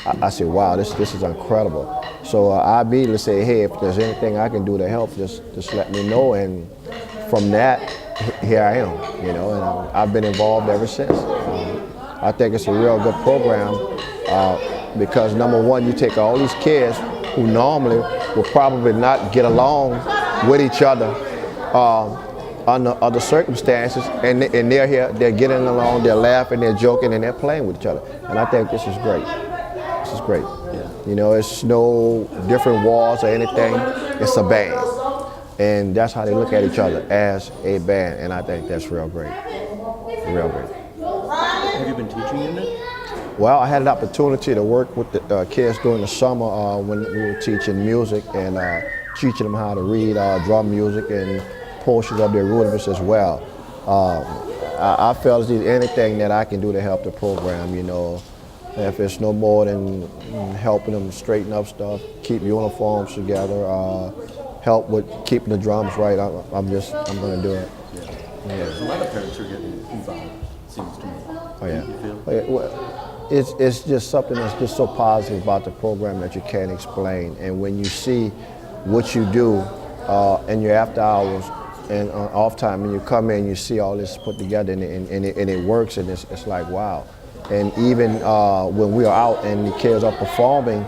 I said, wow, this is incredible. So I immediately say, hey, if there's anything I can do to help, just let me know. And from that, here I am, and I've been involved ever since. I think it's a real good program because number one, you take all these kids who normally will probably not get along with each other under other circumstances, and they're here, they're getting along, they're laughing, they're joking, and they're playing with each other. And I think this is great. This is great. Yeah. It's no different walls or anything. It's a band. And that's how they look at each other, as a band. And I think that's real great. Real great. Have you been teaching in it? Well, I had an opportunity to work with the kids during the summer when we were teaching music and teaching them how to read drum music and portions of their rudiments as well. I felt as if anything that I can do to help the program, if it's no more than helping them straighten up stuff, keep uniforms together, help with keeping the drums right, I'm going to do it. Yeah. There's a lot of parents who are getting involved, it seems to me. Oh yeah. You feel? Oh, yeah. Well, it's just something that's just so positive about the program that you can't explain. And when you see what you do in your after hours and off time, and you come in, you see all this put together, and it works, and it's like, wow. And even when we are out and the kids are performing,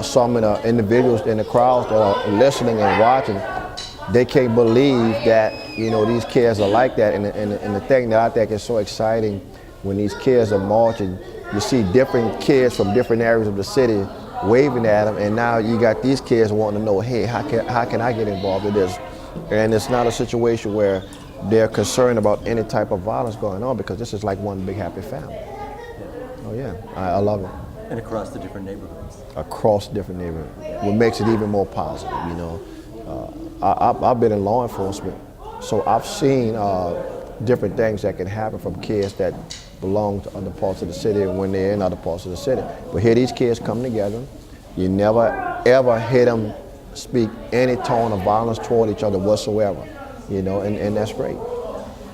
some of the individuals in the crowds that are listening and watching, they can't believe that these kids are like that. And the thing that I think is so exciting, when these kids are marching, you see different kids from different areas of the city waving at them, and now you got these kids wanting to know, hey, how can I get involved in this? And it's not a situation where they're concerned about any type of violence going on, because this is like one big happy family. Oh yeah, I love it. And across the different neighborhoods. Across different neighborhoods, what makes it even more positive. I've been in law enforcement, so I've seen different things that can happen from kids that belong to other parts of the city when they're in other parts of the city. But here these kids come together. You never ever hear them speak any tone of violence toward each other whatsoever, and that's great.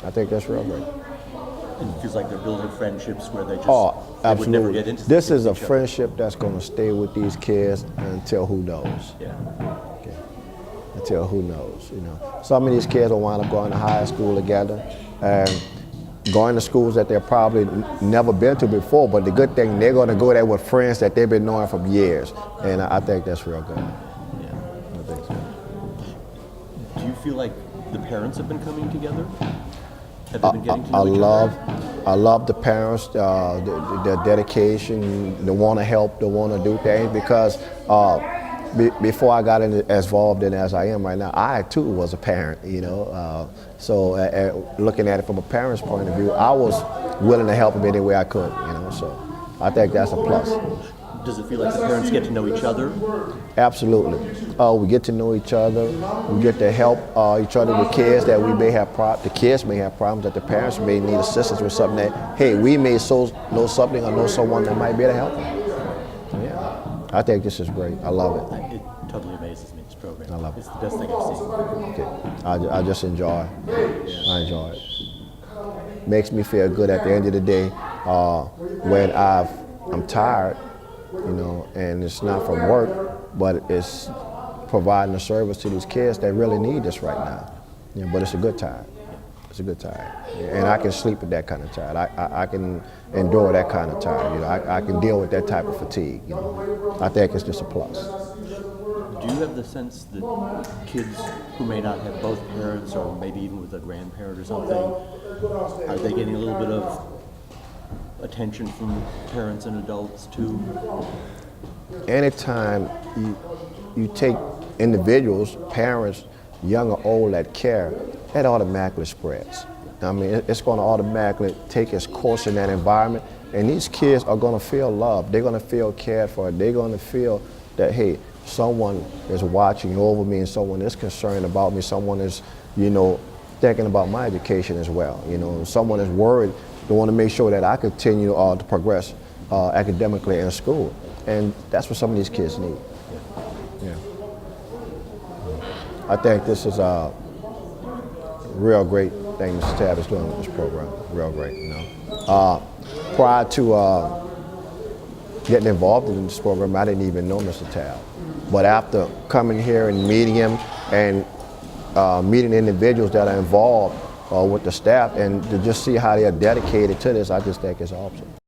I think that's real great. And it feels like they're building friendships where they just absolutely. would never get into This is a each other. friendship that's going to stay with these kids until who knows. Yeah. Okay. Until who knows, Some of these kids will wind up going to high school together and going to schools that they've probably never been to before, but the good thing, they're going to go there with friends that they've been knowing for years. And I think that's real good. Yeah. I think so. Do you feel like the parents have been coming together? Have they been getting to know each other? I love the parents, their dedication, they want to help, they want to do things, because before I got as involved in as I am right now, I too was a parent, so looking at it from a parent's point of view, I was willing to help them any way I could, so I think that's a plus. Does it feel like the parents get to know each other? Absolutely. We get to know each other. We get to help each other with kids that we may have the kids may have problems, that the parents may need assistance with something that, hey, we may know something or know someone that might be able to help them. Yeah. I think this is great. I love it. It totally amazes me, this program. I love it. It's the best thing I've seen. Okay. I just enjoy it. I enjoy it. Makes me feel good at the end of the day when I'm tired, and it's not from work, but it's providing a service to these kids that really need this right now. But it's a good time. It's a good time. And I can sleep with that kind of time. I can endure that kind of time. I can deal with that type of fatigue. I think it's just a plus. Do you have the sense that kids who may not have both parents, or maybe even with a grandparent or something, are they getting a little bit of attention from parents and adults too? Anytime you take individuals, parents, young or old, that care, that automatically spreads. I mean, it's going to automatically take its course in that environment, and these kids are going to feel loved. They're going to feel cared for. They're going to feel that, hey, someone is watching over me, and someone is concerned about me. Someone is, thinking about my education as well. Someone is worried. They want to make sure that I continue to progress academically in school, and that's what some of these kids need. Yeah. I think this is a real great thing Mr. Tab is doing with this program. Real great, Prior to getting involved in this program, I didn't even know Mr. Tab. But after coming here and meeting him and meeting individuals that are involved with the staff, and to just see how they are dedicated to this, I just think it's awesome.